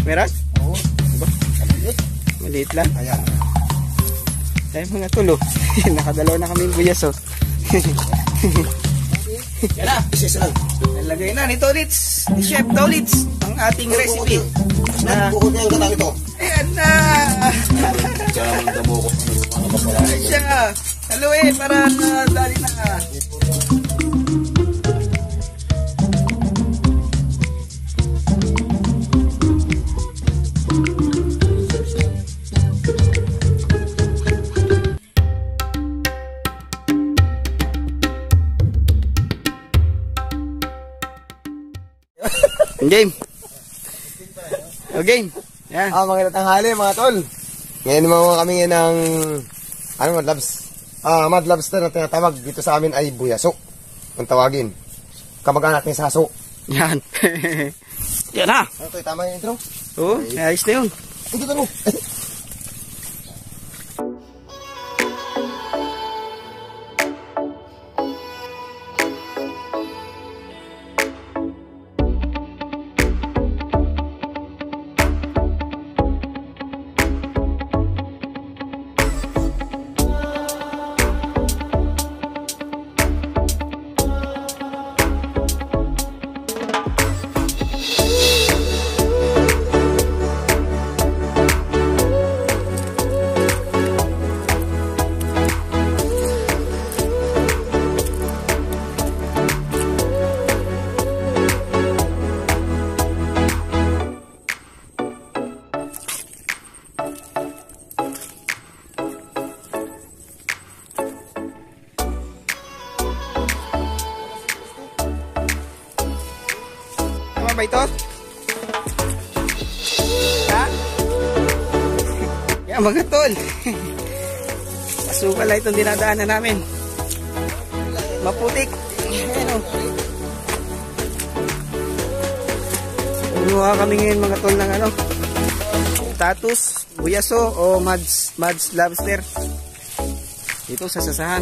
Meron? Oo. Diba? Maliit lang. Ayan. Ay mga tulo. Nakadalaw na kami buyas oh. Yan na. Isa lang. Nalagay na ni Tolits, ni Chef Tolits, ang ating recipe. Na, Bukod na yung katang ito. ayan na. Ay siya. Haluin para dali na. Game. O game. Yan. Mga tanghali mga tol. Ngayon mga kami ng Mad Lobster na tinatawag dito sa amin ay buyaso. Ang tawagin. Kamag-anak ni Saso. Yan. Yan na. Ano to, tama yung intro? Oo, ayos na yun. Ito tanong. Ba ito? Ha? Yan mga tol. Masukal na itong dinadaanan namin. Maputik. Ayan o. Kumuha kami ngayon mga tol ng ano, tatus, buyaso o Mads Lobster. Dito sa sasahan.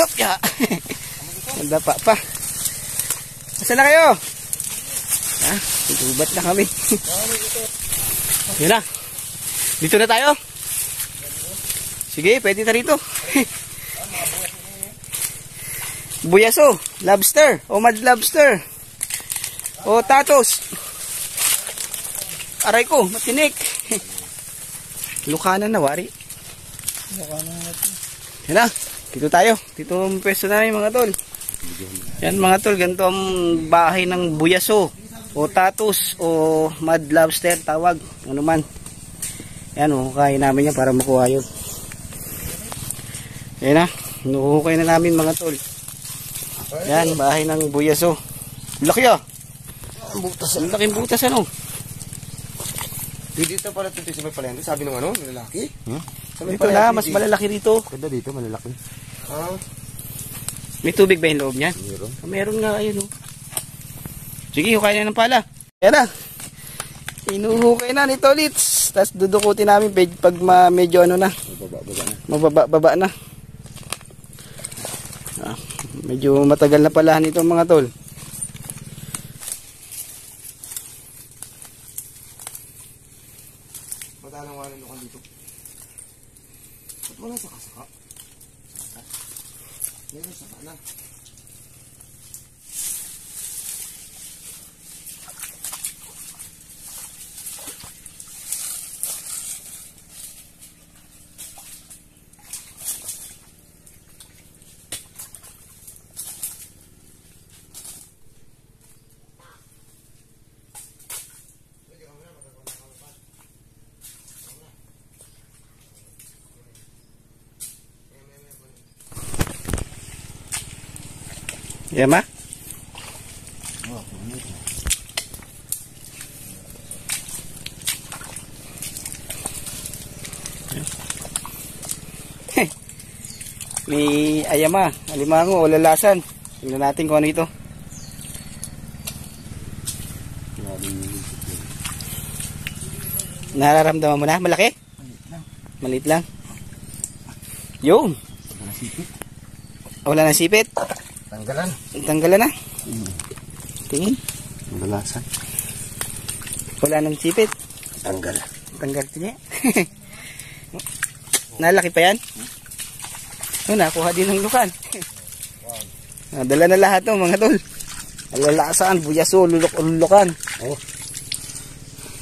Yup ya. Ganda pa. Asa na kayo? Ha? Tutubat na kami. Yun na. Dito na tayo. Sige, pwede na rito. Buyaso, lobster, o Mad Lobster. O tatos. Aray ko, matinik. Lukanan na, wari. Lukanan na. Yun na. Dito tayo. Dito ang pwesto namin mga tol. Yan mga tol, ganito ang bahay ng buyaso o tatus o Mad Lobster tawag, ano man. Yan, huhukayin namin yan para makuha yun. Yan na, huhukay na namin mga tol. Yan, bahay ng buyaso. Laki ah. Ang laking butas ano. Dito pala ito sa may palengke, sabi ng ano, lalaki. Dito na, mas malalaki dito. Ganda dito, malalaki. May tubig ba yung loob niyan? Meron nga, ayun. Sige, hukay na ng pala. Yan na. Inuhukay na ni Tolits. Tapos dudukutin namin pag medyo ano na. Mababa na. Medyo matagal na pala nito mga tol. Matalang wala lukan dito. Ba't wala saka-saka? Meron saka na. Yan ma? May ayama, alimango o lalasan. Tingnan natin kung ano ito. Nararamdaman mo na? Malaki? Maliit lang. Yun. Wala na sipit. Tanggalan. Tanggalan na. Tingin. Malalasan. Wala nang sipit. Tanggal. Tanggal niya. Nalaki pa yan? Nakuha din ng lukan. Dala na lahat ng mga tol. Alalasan, buyaso, lulok-lulukan. Oh.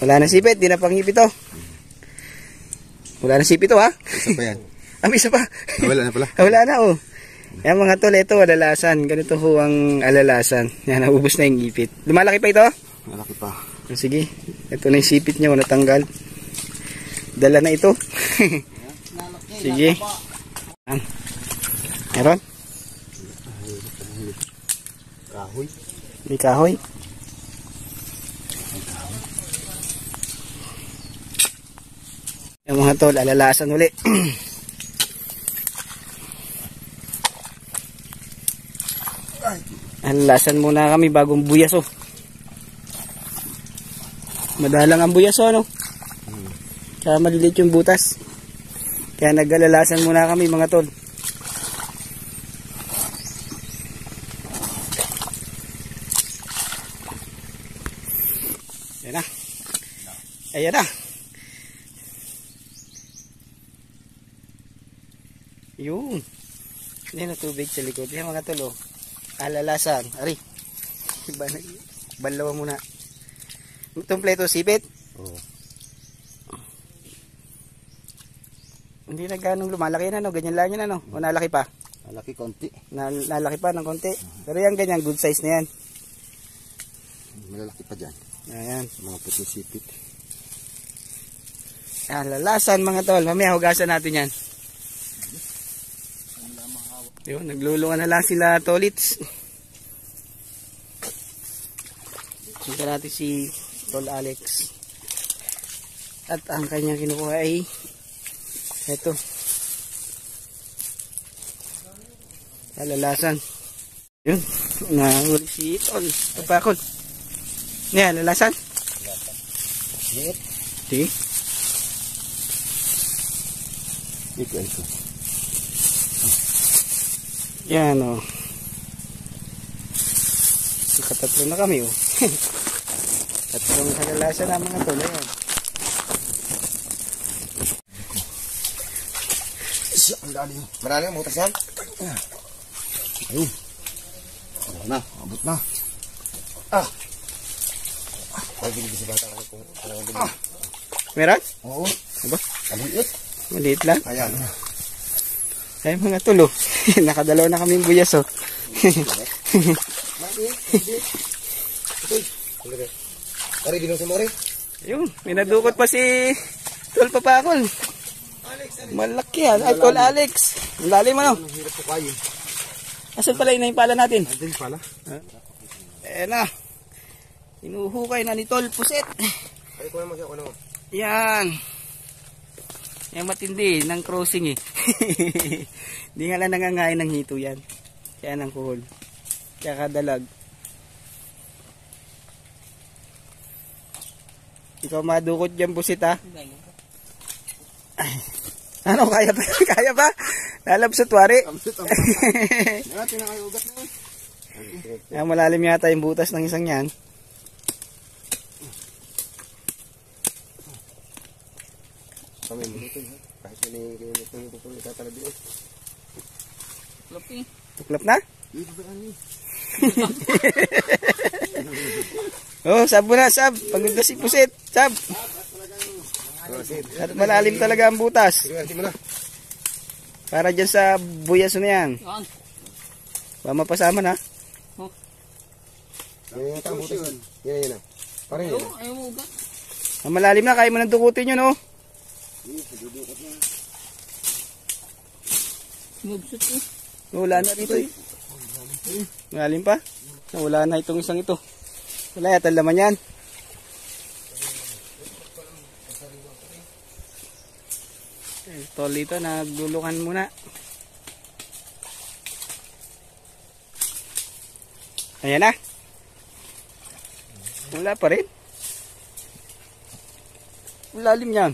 Wala na sipit, di na pangipit to. Wala na sipit to ha. Isa pa yan. Isa pa. Wala na pala. Wala na oh. Yan mga tol, ito alalasan. Ganito ho ang alalasan. Yan, naubos na yung ipit. Lumalaki pa ito? Malaki pa. Sige, ito na yung sipit niya, natanggal. Dala na ito. Sige. Meron? Kahoy. May kahoy. Yung mga tol, alalasan uli. Alalasan muna kami bagong buyaso. Madalang ang buyaso, no? Kaya maliliit yung butas. Kaya nag-alalasan muna kami mga tol. Ayan na. Ayan na. Yun. Hindi na tubig sa likod. Yan mga tol, oh. Alalasan. Ari. Banlawan muna. Tumpleto sipit. Oo. Hindi na ganong lumalaki na, no? Ganyan lang yan, ano? O nalaki pa? Malaki konti. Nalaki pa ng konti. Pero yan ganyan, good size na yan. Malalaki pa dyan. Ayan. Mga puti sipit. Alalasan mga tol. Mamaya hugasan natin yan. Yun, naglulungan na lang sila tolits. Punta natin si Tol Alex. At ang kanyang kinukuha ay ito. Alalasan. Yun. Nahuli si Tol. Tapakol. Yan, alalasan. Sige. Ito. Yan o. Katatlo na kami o. Tatlong alalasan na mga Tol. Ayan. Ang lalim. Marami ang butas yan. Ayun. Abot na. Abot na. Ay, binigay si bata ako kung ano ang binigay. Meron? Oo. Aba? Maliit. Maliit lang. Ayan. Ay mga Tol o. Nakadalaw na kaming buyas o. Maliit. Pari, ginong sumori. Ayun, may nadukot pa si Tol Papakol. Malaki yan. Ay, Tol Alex. Ang lalim ano. Ang hirap po kayo. Asan pala yung pala natin? Andun pala. Ayan na. Inuhukay na ni Tol Puset. Ay, kung naman siya, ano. Yan. Yan matindi ng crossing eh. Hindi nga lang nangangain ng hito yan. Kaya ng kuhol. Kaya kadalag. Ikaw madukot dyan Puset ha. Ay. Ano, kaya pa? Kaya pa? Lalabsot wari. Pinakayugat na yun. Malalim yata yung butas ng isang yan. Kami mo dito. Kahit hindi kayo nito yung tutuloy tatala dito. Tuklap eh. Tuklap na? Dito ba yan? Oh, sab mo na, sab. Pagod si Puset, sab. At malalim talaga ang butas. Sige mo na. Para dyan sa buyaso na yan. Yan. Ba mapasama na. Yan yung butas. Yan na. Parang yan. Ayaw mo ugat. Ang malalim na, kaya mo nang dukutin yun, oh. Mabsut eh. Wala na rito eh. Malalim pa. Wala na itong isang ito. Wala yata laman yan. Tol dito, naglulukan muna. Ayan na. Wala pa rin. Lalim yan.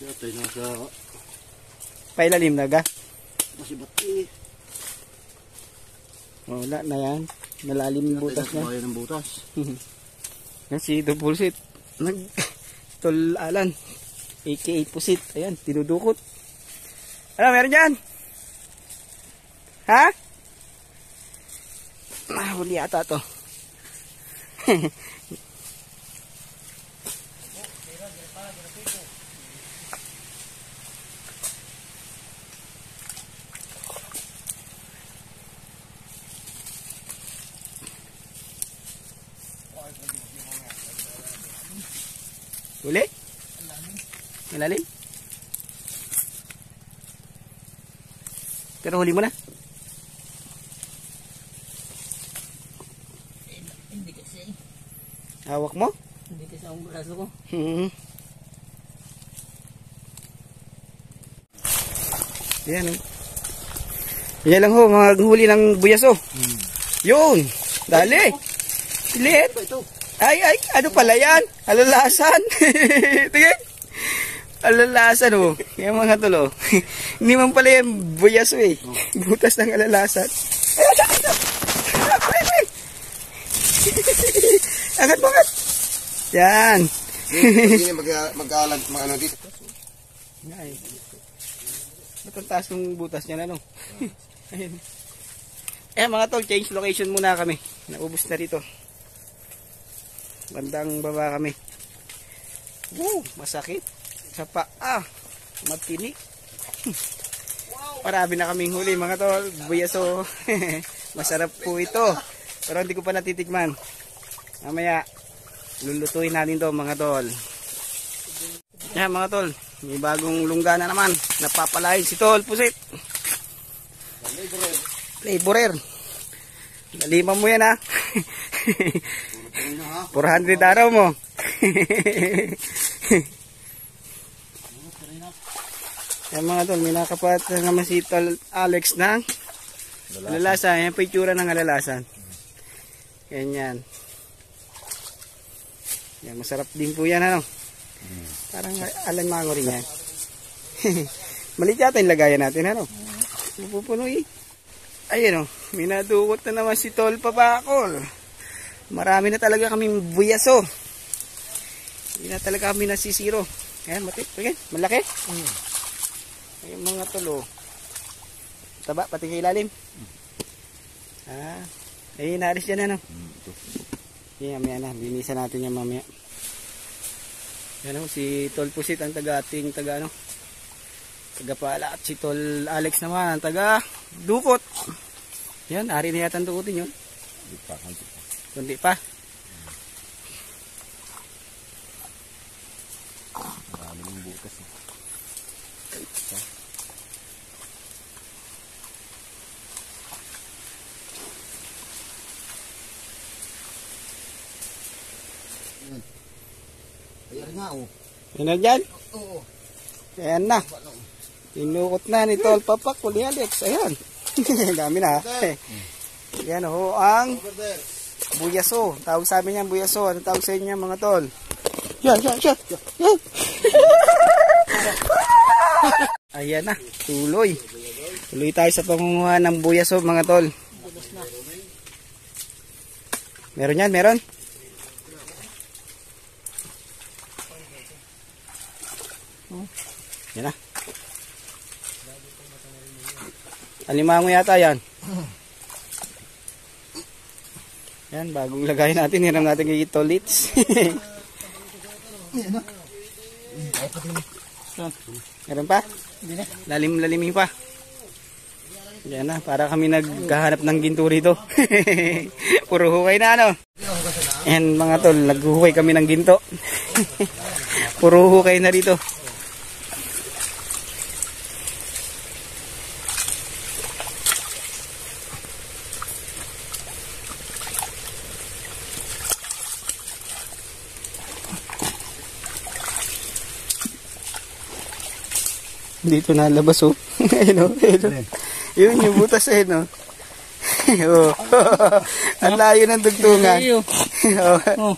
Yata yung nasa Pailalim na ga. Masih bati. Wala na yan. Malalim yung butas na. Bayan ng butas. Yan si Dupulsit. Tol-alan. AKA Pusit. Ayan, tinudukot. Ano, meron dyan? Ha? Huli ata to. Huli? Malalim? Pero huli mo na. Hindi kasi. Hawak mo? Hindi kasi ang braso ko. Yan oh. Yan lang ho, mga huli ng buyaso. Yun. Dali. Liit. Ay, ano pala yan? Alalasan. Tingin. Alalasan oh. Yan mga tulo. Hindi man pala yan buyaso eh. Butas ng alalasan. Angat mo angat. Yan. Hindi mag-aalag ano dito. Ay. Matantaas yung butas niya na no. Ayun. Mga tol, change location muna kami. Naubos na rito. Bandang baba kami. Masakit. Sa paa. Matini. Marami na kaming huli mga tol. Buyaso. Masarap po ito. Pero hindi ko pa natitikman. Mamaya, lulutuin natin to mga tol. Yan mga tol. May bagong lungga na naman. Napapalain si Tol Pusit. Flavorer. Naliman mo yan ha. 400 araw mo. Yan mga tol, may nakapat naman si Tol Alex ng alalasan. Yan po yung tsura ng alalasan. Yan. Yan, masarap din po yan ano. Parang alanmango rin yan. Maliit yata yung lagayan natin ano. Pupuno eh. Ayun o, minadukot na naman si Tol Papakol. Marami na talaga kaming buyaso. Hindi na talaga kami nasisiro. Ayan, malaki. Ayun mga tulo. Taba, pati kay ilalim. Ayun, naalis dyan ano. Yan, mamaya na. Linisan natin yan mamaya. Yan o, si Tol Pusit ang taga-ating taga pala. At si Tol Alex naman ang taga-dukot. Yan, ari na yata ang dukutin yun. Kundi pa. Marami ng butas eh. Ayan nga oh. Yan na dyan. Oo. Ayan na. Tinukot na ni Tol Papakol ni Alex. Ayan. Dami na. Yan o, ang buyaso. Tawag sa amin yan, buyaso. Ano tawag sa inyo mga tol? Yan. Ayan na, tuloy. Tuloy tayo sa pangunguha ng buyaso mga tol. Meron yan, meron? Yan na. Alimango yata yan. Yan, bagong lagay natin. Hiram natin kay Tolits. Meron pa? Lalim-lalimin pa. Yan na, para kami naghahanap ng ginto rito. Puro hukay na ano. Yan mga tol, naghuhukay kami ng ginto. Puro hukay na rito. Dito nalabas oh. Ayun oh. Yun yung butas ayun oh. Oh. Ang layo ng dugtungan. Ang layo. Oh.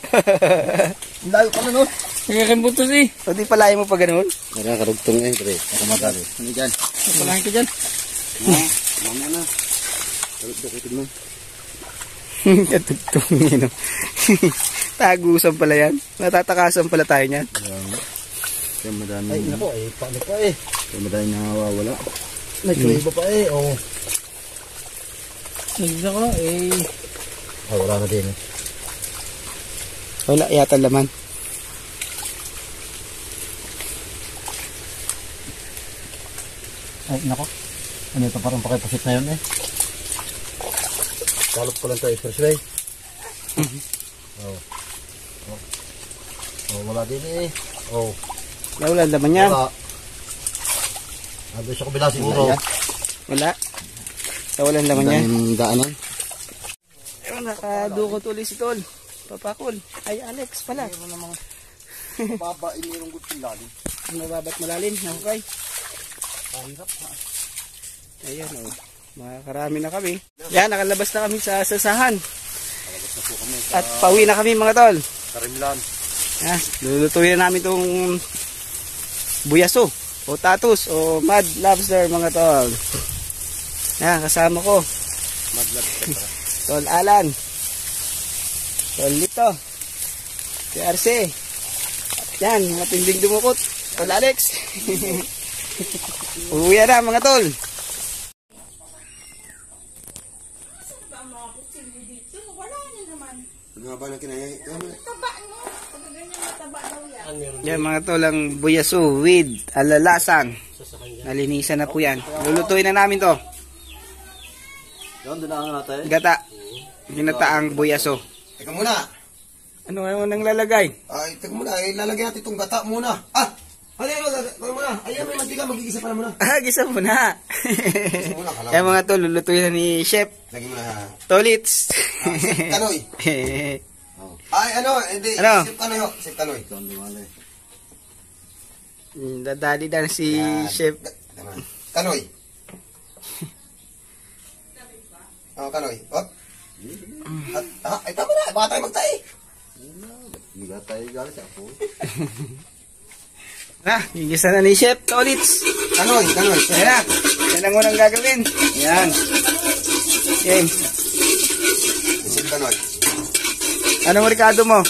Ang layo ka na no. Nagkakambutos eh. O di palayan mo pa ganun? Kaya karugtong eh, pre. Ako matali. Ano dyan? Palahin ka dyan. Mamaya na. Karugtong mo. Katugtong yun. Tagusan pala yan. Natatakasan pala tayo niyan. Kaya madami. Ay, nako, paano pa eh. Kaya madami nawawala. Nagsuiba pa eh, oh. Nagda ko eh. Ay, wala na din eh. Wala yata laman. Ay, nako. Ano ito, parang pakipasit na yun eh. Salop ko lang ito, first way. Oh. Oh. Oh, wala din eh. Oh. Wala laman yan. Wala. Doon sa kabila siguro. Wala. Walang laman yan. Daming daanan. Ayun, nakadukot ulit si Tol. Papakol. Ay, Alex pala. Baba, inirong good lalim. Mababat malalim. Okay. Ayan, oh. Makakarami na kami. Yan, nakalabas na kami sa sasahan. At pauwi na kami mga Tol. Karimlan. Yan, lulutuin na namin itong buyaso o tatus o mud lobster mga Tol. Yan, kasama ko. Mud lobster. Tol Alan. Tol Lito. Si RC. Yan, mga tinding dumukot. Tol Alex. Uwi na mga Tol. Ano ba na kinaya? Yan mga Tol, ang buyaso with alalasan. Nalinisan na po yan. Lulutuin na namin to. Yan, doon na natin. Gata. Ginataang buyaso. Teka muna. Ano ngayon nang lalagay? Ay, teka muna. Lalagyan natin itong gata muna. Teka muna. Ayan, may mantika. Mag-igisa pa na muna. Gisa muna. Gisa muna. Yan mga Tol, lulutuin na ni Chef Lagi mo na. Tolits. Kanoy. Ay, hindi. Ano? Sip Kanoy. Dadali na si Chef. Kanoy. Kanoy. Ay, tama na. Baka tayo magtae. Hindi ka tayo galit ako. Gigisa na ni Chef Tolits. Kanoy. Yan na. Yan ang unang gagawin. Yan. Okay. Sip Kanoy. Anong rekado mo?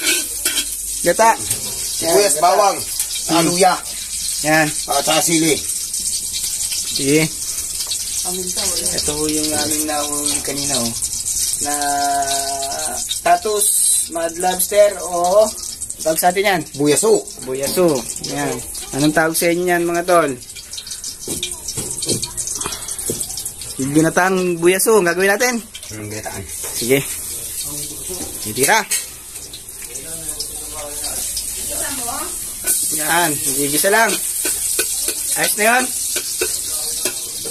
Gata. Sibuyas, bawang, aluya, Yan. tsaka sili. Sige. Ito ho yung aming nahuli kanina oh. Na tatus, mud lobster o tawag sa atin yan? Buyaso. Buyaso. Yan. Anong tawag sa inyo yan mga Tol? Yung ginataang buyaso. Ang gagawin natin? Ginataan. Sige. Itira. Yan. Gigisa lang. Ayos na yun?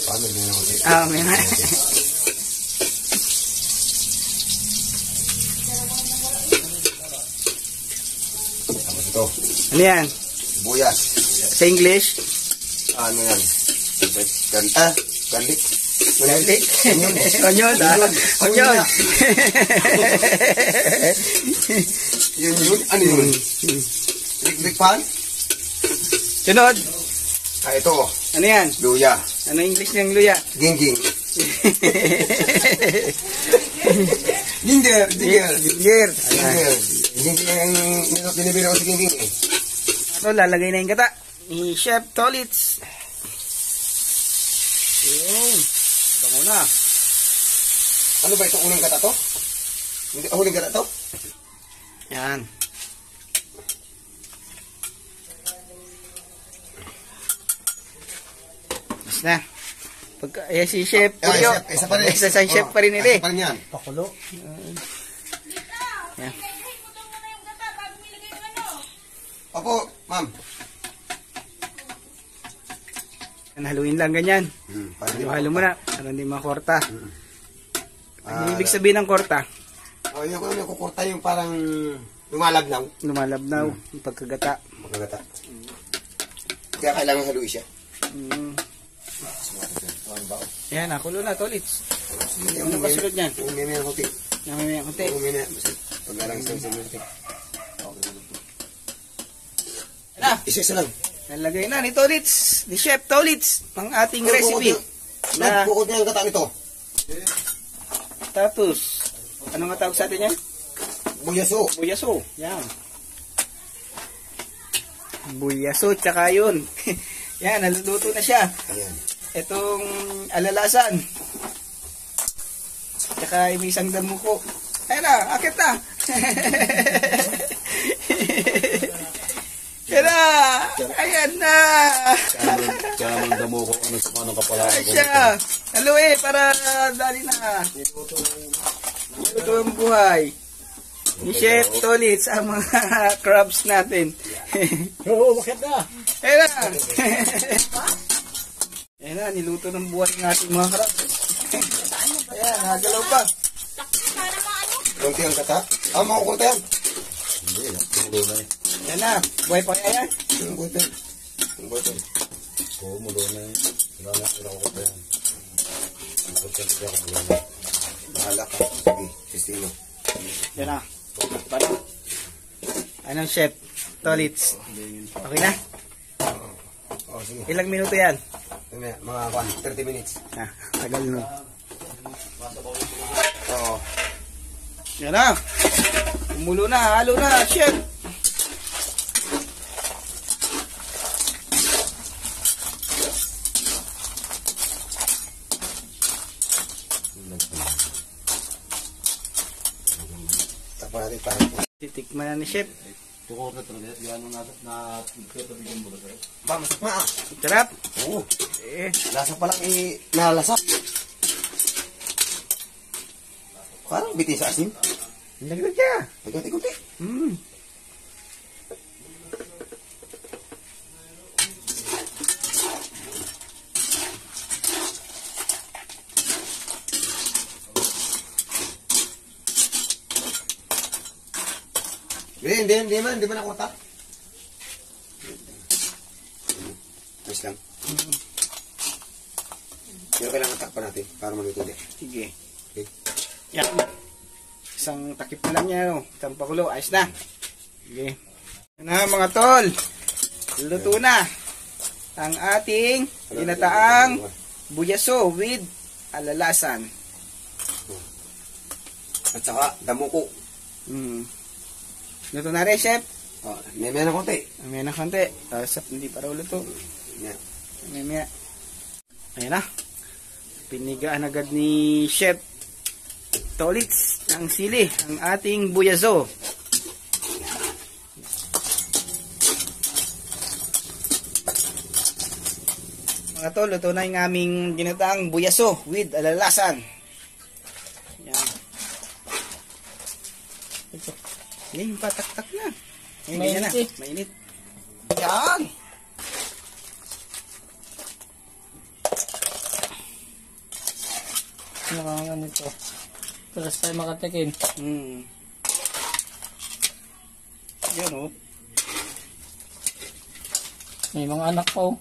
Paano yun ako? May na. Tapos ito. Ano yan? Buyas. Sa English? Ano yan? Garlic. Garlic. Onion. Onion. Yun. Ano yun? Lick pan? Sunod. Ito. Ano yan? Luya. Ano English ng luya? Gingging. Ginger. Ginger. Ginger. Gingging ang binibira ko si Gingging eh. Ito, lalagay na yung gata ni Chef Tolits. Yun. Ito muna. Ano ba itong unang gata to? Hindi huling gata to? Yan. Basta na. Pagka, si Chef Julio. Isa pa rin. Isa sa Chef pa rin nila eh. Isa pa rin yan. Pakulo. Yan. Opo, ma'am. Haluin lang ganyan. Halo mo na. Para hindi makorta. Ano ibig sabihin ng korta? Yung kukurta yung parang lumalabnaw. Lumalabnaw. Yung pagkagata. Magagata. Kaya kailangan haluin siya. Yan, nakulo na, Tolits. Ano ba sunod niyan? Umimi ang huti. Namimaya konti. Umimi na. Pag-arang sa huti. na. Isa lang. Nalagay na ni Tolits, ni Chef Tolits, ang ating recipe. Na Bukod niya ang gata nito. tatus. Ano nga tawag sa atin yan? Buyaso. Buyaso. Yan. Buyaso, tsaka yun. Yan, naluluto na siya. Ayan. Itong alalasan. Tsaka may isang damuko. Ayan na, akit na. Ayan na. Ayan na. Kaya naman damo ko ano kapala. Ayan siya. Haluin para dali na. Ito ang buhay. Ni Chef Tolits ang mga crabs natin. Oo, bakit na? Ayan na. Ayan na, niluto ng buhay ng ating mga crabs. Ayan, nagalaw pa. Kunti ang gata. Makukunta yan. Hindi, tumulo na eh. Ayan na, buhay pa kaya yan. Ang buhay yan. Ang buhay yan. Oo, mulo na eh. Wala ko pa yan. Importante ka kung wala na. Bahala ka. Sige, sistema. Ayan na. Paano? Anong Chef Tolits? Okay na? Sige. Ilang minuto yan? Mga 30 minutes. Ah, tagal no. Oo. Yan na. Umulo na, halo na, Chef. Tapos natin parang. Titikman na ni Chef. Tukor na talaga. Yan ang nagkatabigan mo na sa'yo. Ba, masakma ah. Sarap. Oo. Eh, Lasa pa lang nalasa. Parang biti sa asin. nagdag ka. Pagkati-kunti. Hmm. Hindi man nakuha. Ayos lang. Pero kailangan takpan natin para maluto ulit. Sige. Okay. Yan. Isang takip na lang niya. No? Isang pakulo. Ayos na. Sige. Yan na mga tol. Luto na. Ang ating ginataang buyaso with alalasan. At saka damuko. Hmm. Luto na rin, Chef. Oh, may na konti. May na konti. Tapos hindi pa raw luto. Yan. May. Ayan na. Pinigaan agad ni Chef Tolits ng sili ang ating buyaso. Mga tol, luto na yung aming ginataang buyaso with alalasan. Yan. Ito. Yan yung patak-tak na. Ngayon, ganyan na. Mainit eh. Mainit. Yan. Nakakanga nito. Paras tayo makatikin. Hmm. Yan o. May mga anak ko.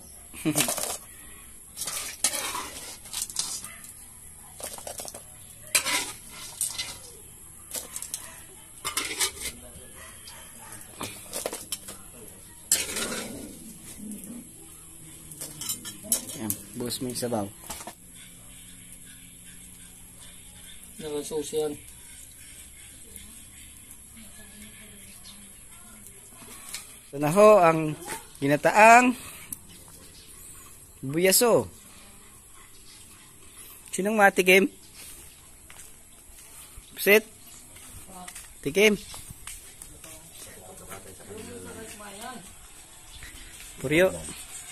Yan. Buhos mo yung sabaw. Nakasus yan. Ito na ho ang ginataang buyaso. Sinong matikim? Sit. Tikim. Puryo.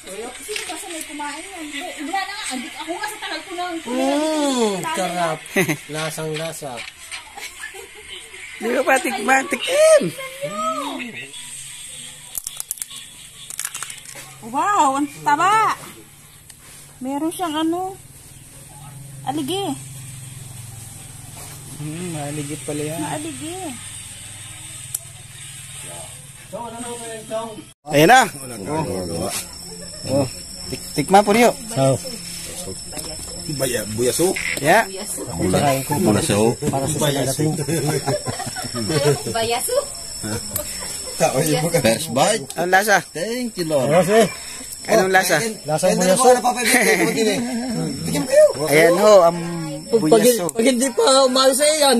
Sino ba sa may kumain yan? Wala na nga. Ako nga sa tagal ko lang. Sarap. Lasang-lasa. Hindi ko pa tikman. Tikim. Wow, ang taba. Meron siyang alige. Maligit pala yan. Alige. Ayan na. Oh. Tikman Puryo. So, Buyaso. Yeah. kakain ko para sa dadating. Bayaso. First bite. Anong lasa? Thank you, Lord. Anong lasa? Lasang buyaso. Tigim kayo. Ayan ho, ang buyaso. Pag hindi pa umalis sa iyan.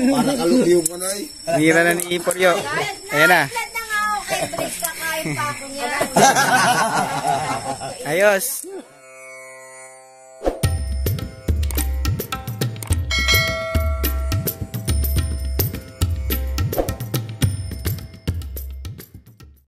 Para kaluliw ko na eh. Bira na ni Iporyo. Ayan na. Lahat na nga ako kay Briggs kakain pa ako niya. Ayos.